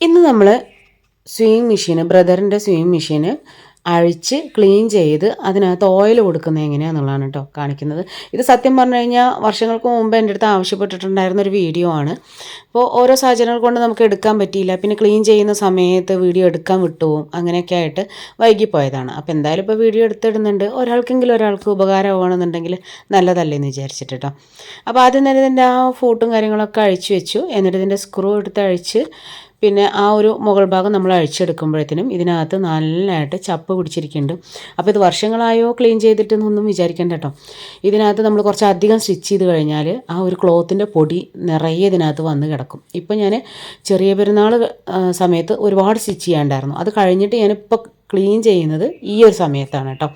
ഇന്ന് നമ്മൾ ബ്രദറിൻ്റെ സ്വിങ് മെഷീന് അഴിച്ച് ക്ലീൻ ചെയ്ത് അതിനകത്ത് ഓയിൽ കൊടുക്കുന്നത് എങ്ങനെയാണെന്നുള്ളതാണ് കേട്ടോ കാണിക്കുന്നത്. ഇത് സത്യം പറഞ്ഞു കഴിഞ്ഞാൽ വർഷങ്ങൾക്ക് മുമ്പ് എൻ്റെ അടുത്ത് ആവശ്യപ്പെട്ടിട്ടുണ്ടായിരുന്ന ഒരു വീഡിയോ ആണ്. അപ്പോൾ ഓരോ സാഹചര്യങ്ങൾ കൊണ്ട് നമുക്ക് എടുക്കാൻ പറ്റിയില്ല. പിന്നെ ക്ലീൻ ചെയ്യുന്ന സമയത്ത് വീഡിയോ എടുക്കാൻ വിട്ടുപോകും. അങ്ങനെയൊക്കെ ആയിട്ട് വൈകിപ്പോയതാണ്. അപ്പോൾ എന്തായാലും ഇപ്പോൾ വീഡിയോ എടുത്തിടുന്നുണ്ട്. ഒരാൾക്ക് ഉപകാരമാണെന്നുണ്ടെങ്കിൽ നല്ലതല്ലേ എന്ന് വിചാരിച്ചിട്ട് കേട്ടോ. അപ്പോൾ ആദ്യം തന്നെ ഇതിൻ്റെ ആ ഫോട്ടും കാര്യങ്ങളൊക്കെ അഴിച്ചു വെച്ചു. എന്നിട്ട് ഇതിൻ്റെ സ്ക്രൂ എടുത്ത് അഴിച്ച് പിന്നെ ആ ഒരു മുകൾ ഭാഗം നമ്മൾ അഴിച്ചെടുക്കുമ്പോഴത്തേനും ഇതിനകത്ത് നല്ലതായിട്ട് ചപ്പ് പിടിച്ചിരിക്കുന്നുണ്ട്. അപ്പോൾ ഇത് വർഷങ്ങളായോ ക്ലീൻ ചെയ്തിട്ടെന്നൊന്നും വിചാരിക്കേണ്ട കേട്ടോ. ഇതിനകത്ത് നമ്മൾ കുറച്ച് അധികം സ്റ്റിച്ച് ചെയ്ത് കഴിഞ്ഞാൽ ആ ഒരു ക്ലോത്തിൻ്റെ പൊടി നിറയെ ഇതിനകത്ത് വന്ന് കിടക്കും. ഇപ്പം ഞാൻ ചെറിയ പെരുന്നാൾ സമയത്ത് ഒരുപാട് സ്റ്റിച്ച് ചെയ്യാണ്ടായിരുന്നു. അത് കഴിഞ്ഞിട്ട് ഞാനിപ്പോൾ ക്ലീൻ ചെയ്യുന്നത് ഈ ഒരു സമയത്താണ് കേട്ടോ.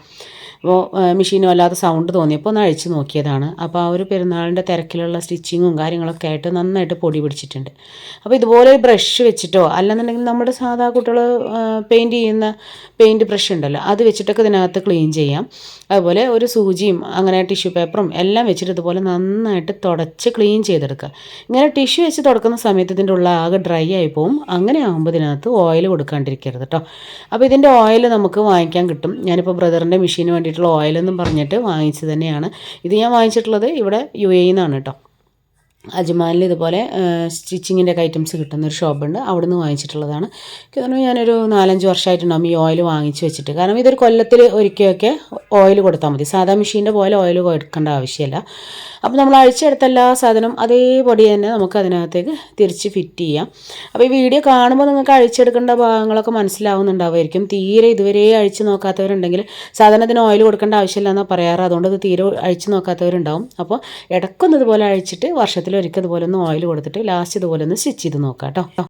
അപ്പോൾ മെഷീനും വല്ലാതെ സൗണ്ട് തോന്നിയപ്പോൾ ഒന്ന് അഴിച്ച് നോക്കിയതാണ്. അപ്പോൾ ആ ഒരു പെരുന്നാളിൻ്റെ തിരക്കിലുള്ള സ്റ്റിച്ചിങ്ങും കാര്യങ്ങളൊക്കെ ആയിട്ട് നന്നായിട്ട് പൊടി പിടിച്ചിട്ടുണ്ട്. അപ്പോൾ ഇതുപോലെ ബ്രഷ് വെച്ചിട്ടോ അല്ലെന്നുണ്ടെങ്കിൽ നമ്മുടെ സാധാ കുട്ടികൾ പെയിൻറ്റ് ചെയ്യുന്ന പെയിൻറ്റ് ബ്രഷ് ഉണ്ടല്ലോ അത് വെച്ചിട്ടൊക്കെ ഇതിനകത്ത് ക്ലീൻ ചെയ്യാം. അതുപോലെ ഒരു സൂചിയും അങ്ങനെ ടിഷ്യൂ പേപ്പറും എല്ലാം വെച്ചിട്ട് ഇതുപോലെ നന്നായിട്ട് തുടച്ച് ക്ലീൻ ചെയ്തെടുക്കുക. ഇങ്ങനെ ടിഷ്യൂ വെച്ച് തുടക്കുന്ന സമയത്ത് ഇതിൻ്റെ ഉള്ള ആകെ ഡ്രൈ ആയി പോവും. അങ്ങനെ ആകുമ്പോൾ ഇതിനകത്ത് ഓയിൽ കൊടുക്കാണ്ടിരിക്കരുത് കേട്ടോ. അപ്പോൾ ഇതിൻ്റെ ഓയിൽ നമുക്ക് വാങ്ങിക്കാൻ കിട്ടും. ഞാനിപ്പോൾ ബ്രദറിൻ്റെ മെഷീന് വേണ്ടിയിട്ടുള്ള ഓയിലെന്നും പറഞ്ഞിട്ട് വാങ്ങിച്ചു തന്നെയാണ്. ഇത് ഞാൻ വാങ്ങിച്ചിട്ടുള്ളത് ഇവിടെ UAE നിന്നാണ് കേട്ടോ. അജ്മാനിൽ ഇതുപോലെ സ്റ്റിച്ചിങ്ങിൻ്റെ ഒക്കെ ഐറ്റംസ് കിട്ടുന്നൊരു ഷോപ്പുണ്ട്. അവിടെ നിന്ന് വാങ്ങിച്ചിട്ടുള്ളതാണ്. കാരണം ഞാനൊരു 4-5 വർഷമായിട്ടുണ്ടാകും ഈ ഓയിൽ വാങ്ങിച്ച് വെച്ചിട്ട്. കാരണം ഇതൊരു കൊല്ലത്തിൽ ഒരിക്കലൊക്കെ ഓയിൽ കൊടുത്താൽ മതി. സാധാ മെഷീൻ്റെ പോലെ ഓയിൽ കൊടുക്കേണ്ട ആവശ്യമില്ല. അപ്പോൾ നമ്മൾ അഴിച്ചെടുത്ത എല്ലാ സാധനം അതേപടി തന്നെ നമുക്ക് അതിനകത്തേക്ക് തിരിച്ച് ഫിറ്റ് ചെയ്യാം. അപ്പോൾ ഈ വീഡിയോ കാണുമ്പോൾ നിങ്ങൾക്ക് അഴിച്ചെടുക്കേണ്ട ഭാഗങ്ങളൊക്കെ മനസ്സിലാവുന്നുണ്ടാവുമായിരിക്കും. തീരെ ഇതുവരെ അഴിച്ച് നോക്കാത്തവരുണ്ടെങ്കിൽ സാധനത്തിന് ഓയിൽ കൊടുക്കേണ്ട ആവശ്യമില്ല എന്നാണ് പറയാറ്. അതുകൊണ്ട് ഇത് തീരെ അഴിച്ച് നോക്കാത്തവരുണ്ടാവും. അപ്പോൾ ഇടയ്ക്കൊന്ന് ഇതുപോലെ അഴിച്ചിട്ട് വർഷത്തിൽ ഒരിക്കൽ ഇതുപോലെ ഒന്ന് ഓയിൽ കൊടുത്തിട്ട് ലാസ്റ്റ് ഇതുപോലെ ഒന്ന് സ്റ്റിച്ച് ചെയ്ത് നോക്കാം കേട്ടോ.